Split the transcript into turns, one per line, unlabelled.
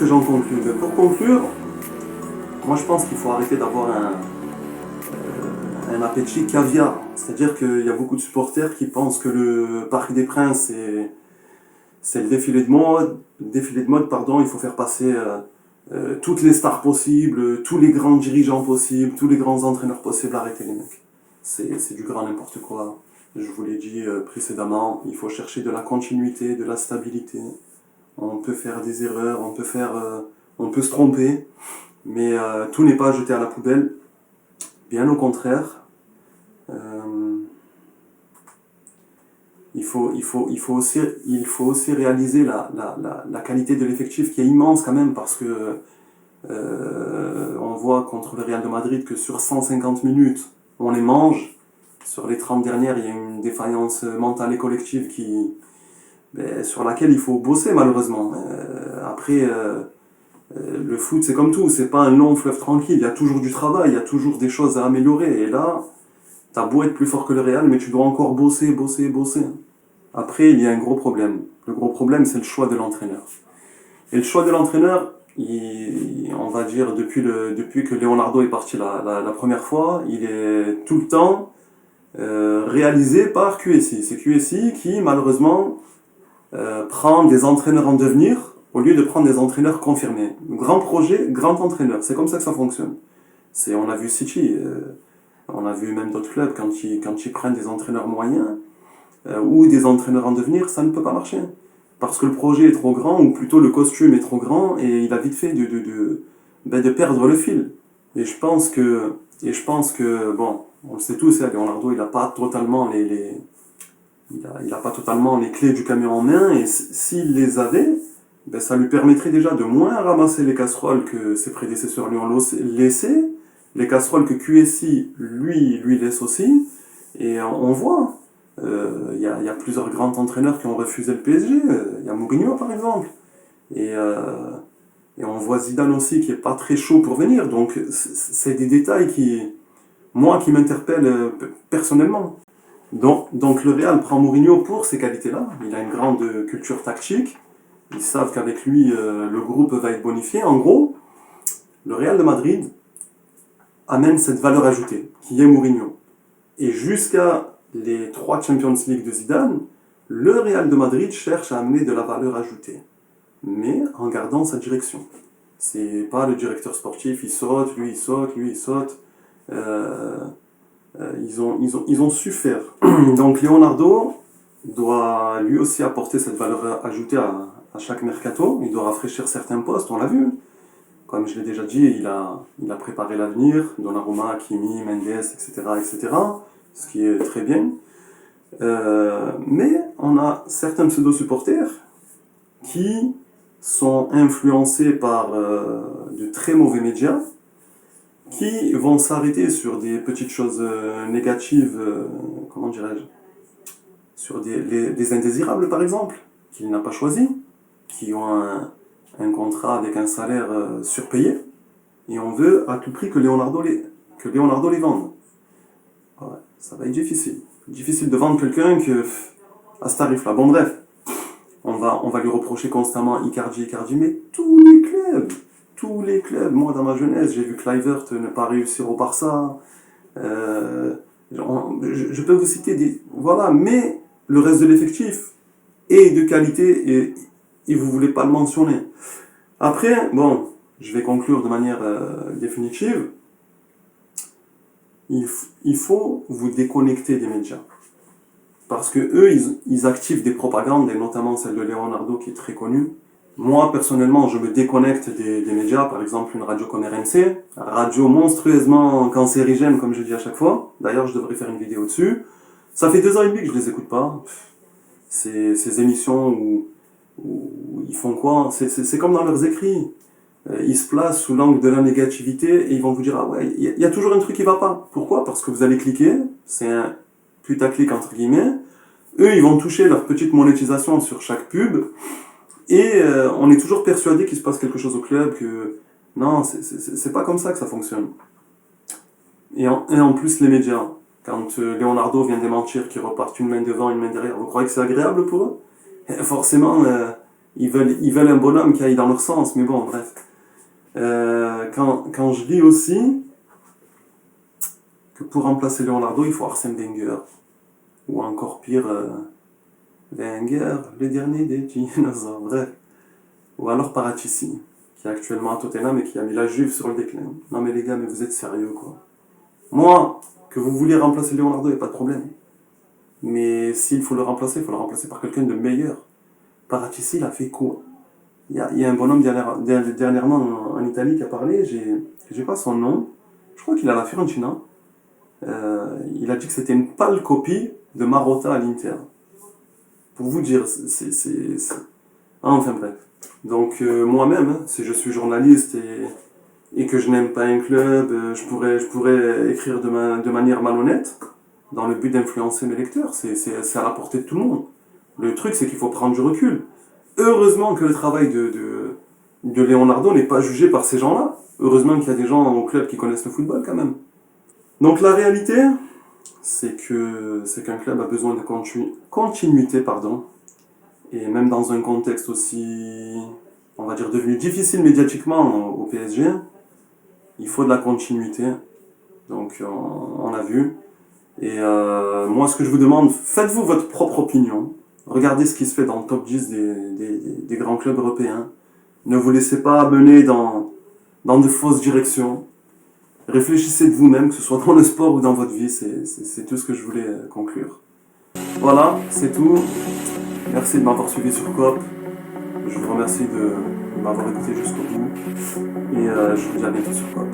j'en conclue? Pour conclure, moi je pense qu'il faut arrêter d'avoir un appétit caviar. C'est-à-dire qu'il y a beaucoup de supporters qui pensent que le Parc des Princes c'est le défilé de mode. Le défilé de mode, pardon, il faut faire passer toutes les stars possibles, tous les grands dirigeants possibles, tous les grands entraîneurs possibles. Arrêtez les mecs. C'est du grand n'importe quoi. Je vous l'ai dit précédemment, il faut chercher de la continuité, de la stabilité. On peut faire des erreurs, on peut se tromper, mais tout n'est pas jeté à la poubelle. Bien au contraire, il faut aussi réaliser la qualité de l'effectif qui est immense quand même, parce que on voit contre le Real de Madrid que sur 150 minutes, on les mange. Sur les 30 dernières, il y a une défaillance mentale et collective sur laquelle il faut bosser malheureusement. Le foot c'est comme tout, c'est pas un long fleuve tranquille, il y a toujours du travail, il y a toujours des choses à améliorer. Et là, t'as beau être plus fort que le Real, mais tu dois encore bosser. Après, il y a un gros problème. Le gros problème, c'est le choix de l'entraîneur. Et le choix de l'entraîneur, on va dire, depuis que Leonardo est parti la première fois, il est tout le temps réalisé par QSI. C'est QSI qui, malheureusement, prend des entraîneurs en devenir au lieu de prendre des entraîneurs confirmés. Grand projet, grand entraîneur. C'est comme ça que ça fonctionne. On a vu City, on a vu même d'autres clubs, quand ils prennent des entraîneurs moyens ou des entraîneurs en devenir, ça ne peut pas marcher. Parce que le projet est trop grand, ou plutôt le costume est trop grand, et il a vite fait de perdre le fil. Et je pense que bon, on le sait tous, Leonardo, il n'a pas totalement il a pas totalement les clés du camion en main, et s'il les avait, ça lui permettrait déjà de moins ramasser les casseroles que ses prédécesseurs lui ont laissées, les casseroles que QSI lui laisse aussi, et on voit, il y a plusieurs grands entraîneurs qui ont refusé le PSG, il y a Mourinho par exemple, et on voit Zidane aussi qui est pas très chaud pour venir, donc c'est des détails qui m'interpellent personnellement. Donc le Real prend Mourinho pour ces qualités-là, il a une grande culture tactique, ils savent qu'avec lui le groupe va être bonifié. En gros, le Real de Madrid amène cette valeur ajoutée, qui est Mourinho. Et jusqu'à les 3 Champions League de Zidane, le Real de Madrid cherche à amener de la valeur ajoutée, mais en gardant sa direction. C'est pas le directeur sportif, il saute, lui il saute. Ils ont su faire. Donc Leonardo doit lui aussi apporter cette valeur ajoutée à chaque mercato. Il doit rafraîchir certains postes, on l'a vu. Comme je l'ai déjà dit, il a préparé l'avenir, Donnarumma, Hakimi, Mendes, etc., ce qui est très bien. Mais on a certains pseudo-supporters qui sont influencés par de très mauvais médias, qui vont s'arrêter sur des petites choses négatives, comment dirais-je, sur des indésirables par exemple, qu'il n'a pas choisi, qui ont un contrat avec un salaire surpayé, et on veut à tout prix que Leonardo les vende. Ouais, ça va être difficile. Difficile de vendre quelqu'un à ce tarif-là. Bon bref, on va lui reprocher constamment Icardi, mais tous les clubs, moi dans ma jeunesse, j'ai vu Kluivert ne pas réussir au Barça, je peux vous citer voilà, mais le reste de l'effectif est de qualité et vous voulez pas le mentionner. Après, bon, je vais conclure de manière définitive. Il faut vous déconnecter des médias. Parce que eux, ils activent des propagandes, et notamment celle de Leonardo qui est très connue. Moi, personnellement, je me déconnecte des médias, par exemple une radio comme RMC, radio monstrueusement cancérigène, comme je dis à chaque fois. D'ailleurs, je devrais faire une vidéo dessus. Ça fait 2 ans et demi que je les écoute pas. Ces émissions où ils font quoi? C'est comme dans leurs écrits. Ils se placent sous l'angle de la négativité et ils vont vous dire « Ah ouais, il y a toujours un truc qui va pas. » Pourquoi? Parce que vous allez cliquer, c'est un putaclic entre guillemets. Eux, ils vont toucher leur petite monétisation sur chaque pub. Et on est toujours persuadé qu'il se passe quelque chose au club, que non, c'est pas comme ça que ça fonctionne. Et en plus, les médias, quand Leonardo vient démentir qu'ils repartent une main devant, une main derrière, vous croyez que c'est agréable pour eux? Et forcément, Ils veulent un bonhomme qui aille dans leur sens, mais bon, bref. Quand je lis aussi que pour remplacer Leonardo, il faut Arsène Wenger, ou encore pire, Wenger, le dernier des dinosaures, bref. Ou alors Paratici, qui est actuellement à Tottenham et qui a mis la Juve sur le déclin. Non mais les gars, mais vous êtes sérieux quoi. Moi, que vous vouliez remplacer Leonardo, il n'y a pas de problème. Mais s'il faut le remplacer, il faut le remplacer par quelqu'un de meilleur. Paratici, il a fait quoi? Il y a un bonhomme dernièrement en Italie qui a parlé, j'ai pas son nom, je crois qu'il a la Fiorentina. Il a dit que c'était une pâle copie de Marotta à l'Inter. Pour vous dire, ah, enfin bref. Donc moi-même, hein, si je suis journaliste et que je n'aime pas un club, je pourrais écrire de manière malhonnête, dans le but d'influencer mes lecteurs. C'est à la portée de tout le monde. Le truc, c'est qu'il faut prendre du recul. Heureusement que le travail de Leonardo n'est pas jugé par ces gens-là. Heureusement qu'il y a des gens au club qui connaissent le football quand même. Donc la réalité, c'est qu'un club a besoin de continuité, pardon. Et même dans un contexte aussi, on va dire, devenu difficile médiatiquement au PSG, il faut de la continuité. Donc on a vu. Et moi, ce que je vous demande, faites-vous votre propre opinion. Regardez ce qui se fait dans le top 10 des grands clubs européens. Ne vous laissez pas mener dans de fausses directions. Réfléchissez de vous-même, que ce soit dans le sport ou dans votre vie. C'est tout ce que je voulais conclure. Voilà, c'est tout. Merci de m'avoir suivi sur COP. Je vous remercie de m'avoir écouté jusqu'au bout. Et je vous dis à bientôt sur COP.